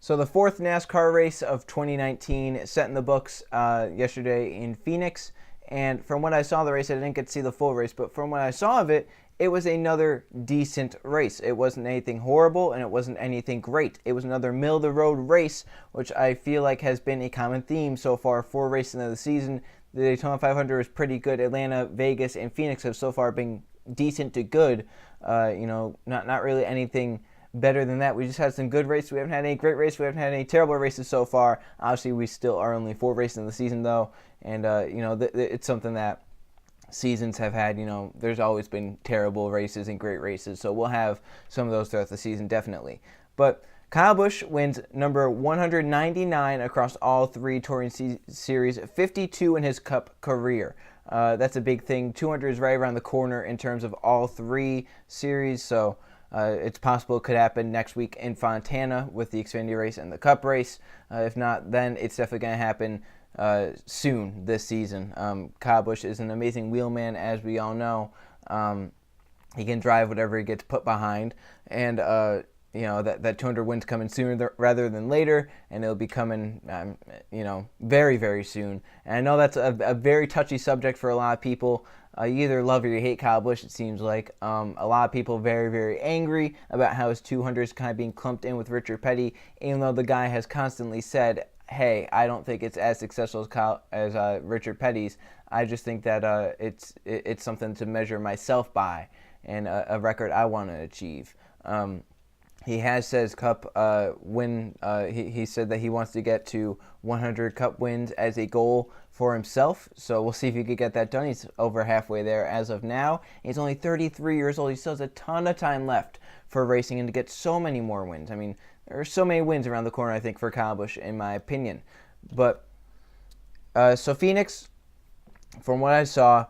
So the fourth NASCAR race of 2019 set in the books yesterday in Phoenix. And from what I saw of the race, I didn't get to see the full race, but from what I saw of it, it was another decent race. It wasn't anything horrible, and it wasn't anything great. It was another middle-of-the-road race, which I feel like has been a common theme so far for racing of the season. The Daytona 500 is pretty good. Atlanta, Vegas, and Phoenix have so far been decent to good. Not really anything better than that. We just had some good races. We haven't had any great races. We haven't had any terrible races so far. Obviously, we still are only 4 races in the season, though, and it's something that seasons have had. There's always been terrible races and great races, so we'll have some of those throughout the season, definitely. But Kyle Busch wins number 199 across all 3 Touring Series, 52 in his Cup career. That's a big thing. 200 is right around the corner in terms of all 3 series, so it's possible it could happen next week in Fontana with the Xfinity race and the Cup race. If not, then it's definitely going to happen soon this season. Kyle Busch is an amazing wheelman, as we all know. He can drive whatever he gets put behind, and that 200 wins coming sooner rather than later, and it'll be coming, very, very soon. And I know that's a very touchy subject for a lot of people. You either love or you hate Kyle Busch, it seems like. A lot of people very, very angry about how his 200 is kind of being clumped in with Richard Petty, even though the guy has constantly said, hey, I don't think it's as successful as Richard Petty's. I just think that it's something to measure myself by, and a record I want to achieve. He has said his Cup win. He said that he wants to get to 100 Cup wins as a goal for himself. So we'll see if he could get that done. He's over halfway there as of now. He's only 33 years old. He still has a ton of time left for racing and to get so many more wins. I mean, there are so many wins around the corner, I think, for Kyle Busch, in my opinion. But so Phoenix, from what I saw,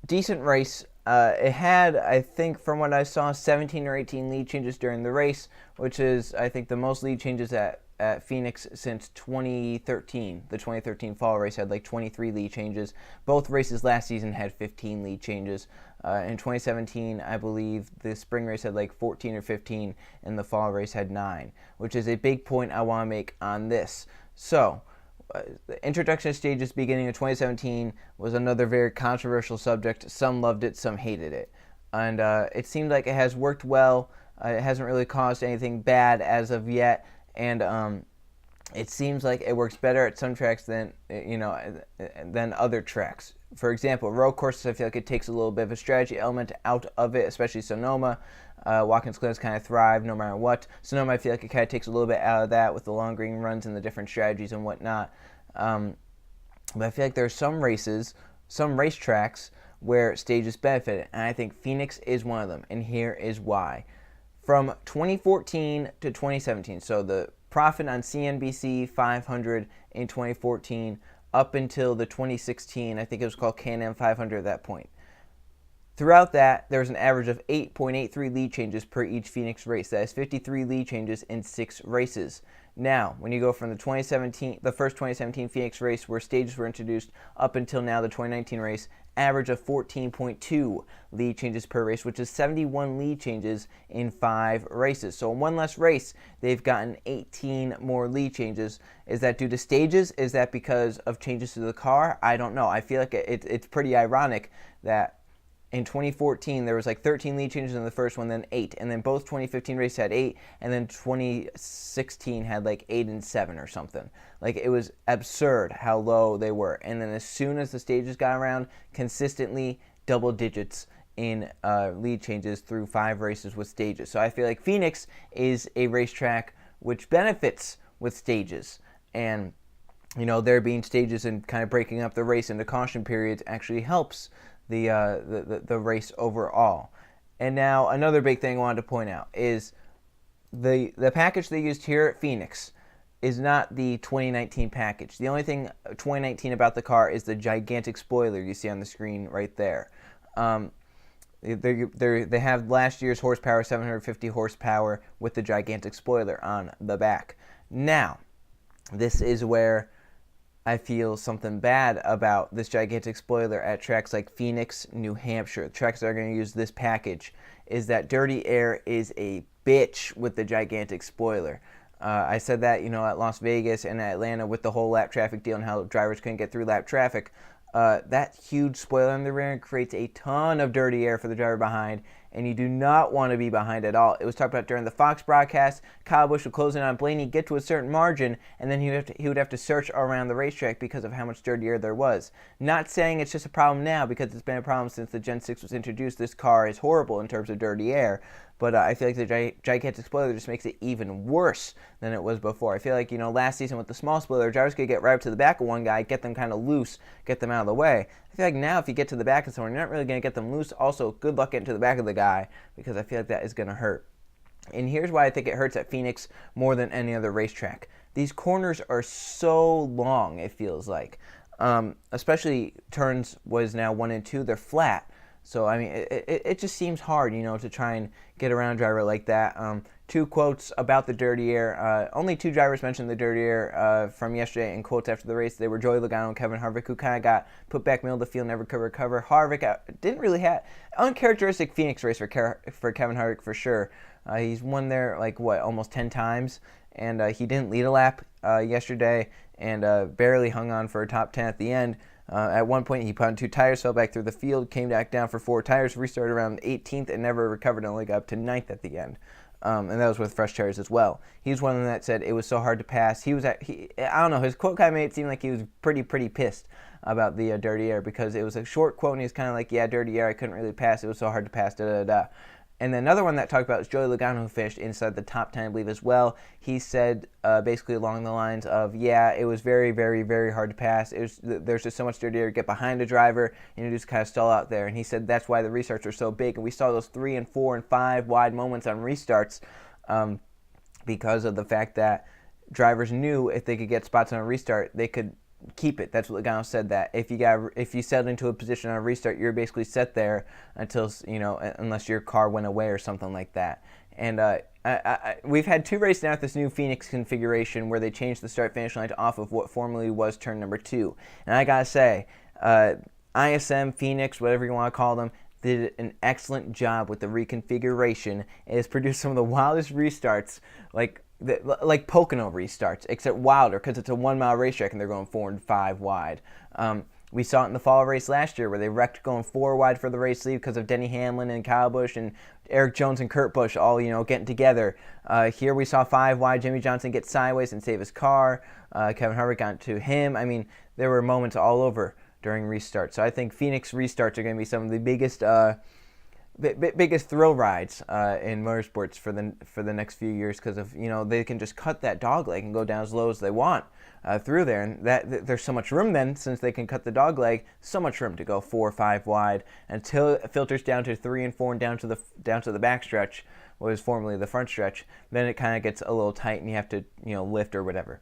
decent race. It had, I think, from what I saw, 17 or 18 lead changes during the race, which is, I think, the most lead changes at Phoenix since 2013. The 2013 fall race had like 23 lead changes. Both races last season had 15 lead changes. In 2017, I believe the spring race had like 14 or 15, and the fall race had 9, which is a big point I want to make on this. So, the introduction stages beginning of 2017 was another very controversial subject. Some loved it, some hated it. And it seemed like it has worked well. It hasn't really caused anything bad as of yet. And it seems like it works better at some tracks than other tracks. For example, road courses, I feel like it takes a little bit of a strategy element out of it, especially Sonoma. Watkins Glen's kind of thrive no matter what. Sonoma, I feel like it kind of takes a little bit out of that with the long green runs and the different strategies and whatnot. But I feel like there are some races, some racetracks where stages benefit, and I think Phoenix is one of them, and here is why. From 2014 to 2017, so the profit on CNBC 500 in 2014 up until the 2016, I think it was called Can-Am 500 at that point. Throughout that, there was an average of 8.83 lead changes per each Phoenix race. That is 53 lead changes in 6 races. Now, when you go from the first 2017 Phoenix race where stages were introduced up until now the 2019 race, average of 14.2 lead changes per race, which is 71 lead changes in 5 races. So in one less race, they've gotten 18 more lead changes. Is that due to stages? Is that because of changes to the car? I don't know. I feel like it's pretty ironic that in 2014, there was like 13 lead changes in the first one, then 8. And then both 2015 races had 8, and then 2016 had like 8 and 7 or something. Like, it was absurd how low they were. And then as soon as the stages got around, consistently double digits in lead changes through 5 races with stages. So I feel like Phoenix is a racetrack which benefits with stages. And, there being stages and kind of breaking up the race into caution periods actually helps the race overall. And now another big thing I wanted to point out is the package they used here at Phoenix is not the 2019 package. The only thing 2019 about the car is the gigantic spoiler you see on the screen right there. They have last year's horsepower, 750 horsepower, with the gigantic spoiler on the back. Now, this is where I feel something bad about this gigantic spoiler at tracks like Phoenix, New Hampshire, tracks that are going to use this package, is that dirty air is a bitch with the gigantic spoiler. I said that, at Las Vegas and Atlanta with the whole lap traffic deal and how drivers couldn't get through lap traffic. That huge spoiler in the rear end creates a ton of dirty air for the driver behind, and you do not want to be behind at all. It was talked about during the Fox broadcast. Kyle Busch would close in on Blaney, get to a certain margin, and then he would have to search around the racetrack because of how much dirty air there was. Not saying it's just a problem now, because it's been a problem since the Gen 6 was introduced. This car is horrible in terms of dirty air, but I feel like the gigantic spoiler just makes it even worse than it was before. I feel like, last season with the small spoiler, drivers could get right up to the back of one guy, get them kind of loose, get them out of the way. I feel like now if you get to the back of someone, you're not really going to get them loose. Also, good luck getting to the back of the guy, because I feel like that is going to hurt. And here's why I think it hurts at Phoenix more than any other racetrack. These corners are so long, it feels like. Especially turns was now 1 and 2, they're flat. So, I mean, it just seems hard, to try and get around a driver like that. 2 quotes about the dirty air. Only 2 drivers mentioned the dirty air from yesterday in quotes after the race. They were Joey Logano and Kevin Harvick, who kind of got put back middle of the field, never could recover. Harvick didn't really have uncharacteristic Phoenix race for Kevin Harvick for sure. He's won there almost 10 times, and he didn't lead a lap yesterday, and barely hung on for a top 10 at the end. At one point, he put on 2 tires, fell back through the field, came back down for 4 tires, restarted around 18th, and never recovered, and only got up to 9th at the end. And that was with fresh tires as well. He's one of them that said it was so hard to pass. I don't know, his quote kind of made it seem like he was pretty pissed about the dirty air, because it was a short quote, and he was kind of like, yeah, dirty air, I couldn't really pass. It was so hard to pass, da-da-da. And then another one that talked about is Joey Logano, who finished inside the top 10, I believe, as well. He said basically along the lines of, yeah, it was very, very, very hard to pass. There's just so much dirty air to get behind a driver, and you just kind of stall out there. And he said that's why the restarts are so big. And we saw those 3 and 4 and 5 wide moments on restarts because of the fact that drivers knew if they could get spots on a restart, they could keep it. That's what Logano said, that if you settled into a position on a restart, you're basically set there until, unless your car went away or something like that. And we've had 2 races now with this new Phoenix configuration where they changed the start-finish line off of what formerly was turn number 2. And I gotta say, ISM, Phoenix, whatever you want to call them, did an excellent job with the reconfiguration. It has produced some of the wildest restarts, like Pocono restarts, except wilder because it's a 1-mile racetrack and they're going 4 and 5 wide. We saw it in the fall race last year where they wrecked going 4 wide for the race lead because of Denny Hamlin and Kyle Busch and Eric Jones and Kurt Busch all getting together. Here we saw 5 wide, Jimmy Johnson get sideways and save his car. Kevin Harvick got to him. I mean, there were moments all over during restarts. So I think Phoenix restarts are going to be some of the biggest thrill rides in motorsports for the next few years, because of they can just cut that dog leg and go down as low as they want through there, and that there's so much room then, since they can cut the dog leg, so much room to go 4 or 5 wide until it filters down to 3 and 4 and down to the back stretch, what was formerly the front stretch. Then it kind of gets a little tight and you have to lift or whatever.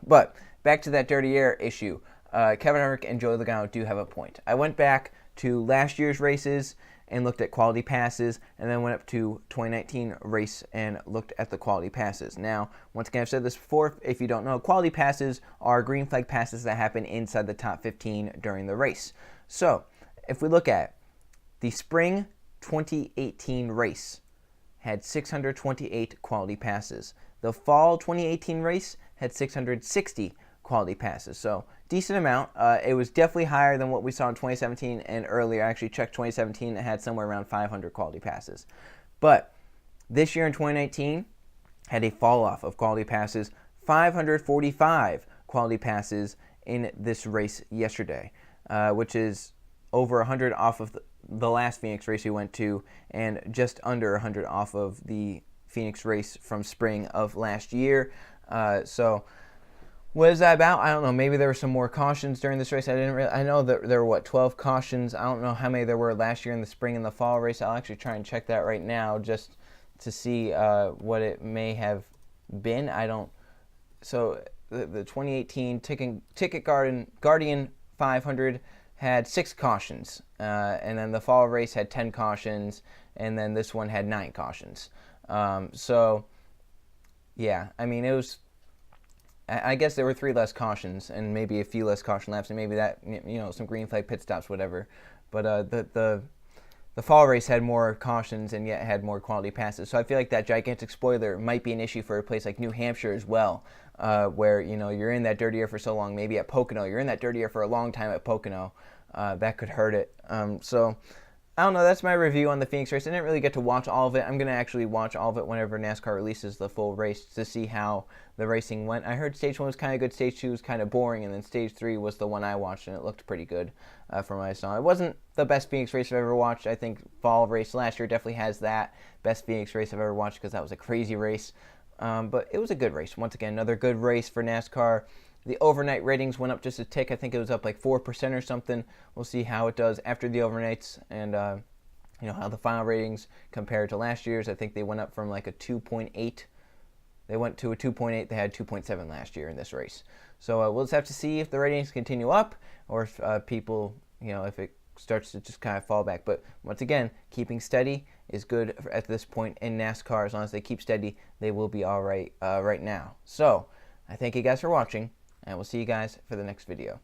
But back to that dirty air issue. Kevin Harvick and Joey Logano do have a point. I went back to last year's races and looked at quality passes, and then went up to 2019 race and looked at the quality passes. Now, once again, I've said this before, if you don't know, quality passes are green flag passes that happen inside the top 15 during the race. So, if we look at the spring 2018 race, had 628 quality passes. The fall 2018 race had 660 quality passes. So decent amount. It was definitely higher than what we saw in 2017 and earlier. I actually checked 2017. It had somewhere around 500 quality passes. But this year in 2019 had a fall off of quality passes. 545 quality passes in this race yesterday, which is over 100 off of the last Phoenix race we went to, and just under 100 off of the Phoenix race from spring of last year. So what is that about? I don't know. Maybe there were some more cautions during this race. I know that there were 12 cautions. I don't know how many there were last year in the spring and the fall race. I'll actually try and check that right now just to see what it may have been. So the 2018 Ticket Guardian 500 had 6 cautions, and then the fall race had 10 cautions, and then this one had 9 cautions. So yeah, I mean, it was, I guess there were 3 less cautions and maybe a few less caution laps, and maybe that, some green flag pit stops, whatever. But the fall race had more cautions and yet had more quality passes. So I feel like that gigantic spoiler might be an issue for a place like New Hampshire as well, where you're in that dirty air for so long. Maybe at Pocono, you're in that dirty air for a long time at Pocono. That could hurt it. So I don't know. That's my review on the Phoenix race. I didn't really get to watch all of it. I'm going to actually watch all of it whenever NASCAR releases the full race to see how the racing went. I heard Stage 1 was kind of good, Stage 2 was kind of boring, and then Stage 3 was the one I watched, and it looked pretty good from what I saw. It wasn't the best Phoenix race I've ever watched. I think fall race last year definitely has that best Phoenix race I've ever watched because that was a crazy race. But it was a good race. Once again, another good race for NASCAR. The overnight ratings went up just a tick. I think it was up like 4% or something. We'll see how it does after the overnights and how the final ratings compare to last year's. I think they went up from like a 2.8. They went to a 2.8. They had 2.7 last year in this race. So we'll just have to see if the ratings continue up or if people, if it starts to just kind of fall back. But once again, keeping steady is good at this point in NASCAR. As long as they keep steady, they will be all right right now. So I thank you guys for watching, and we'll see you guys for the next video.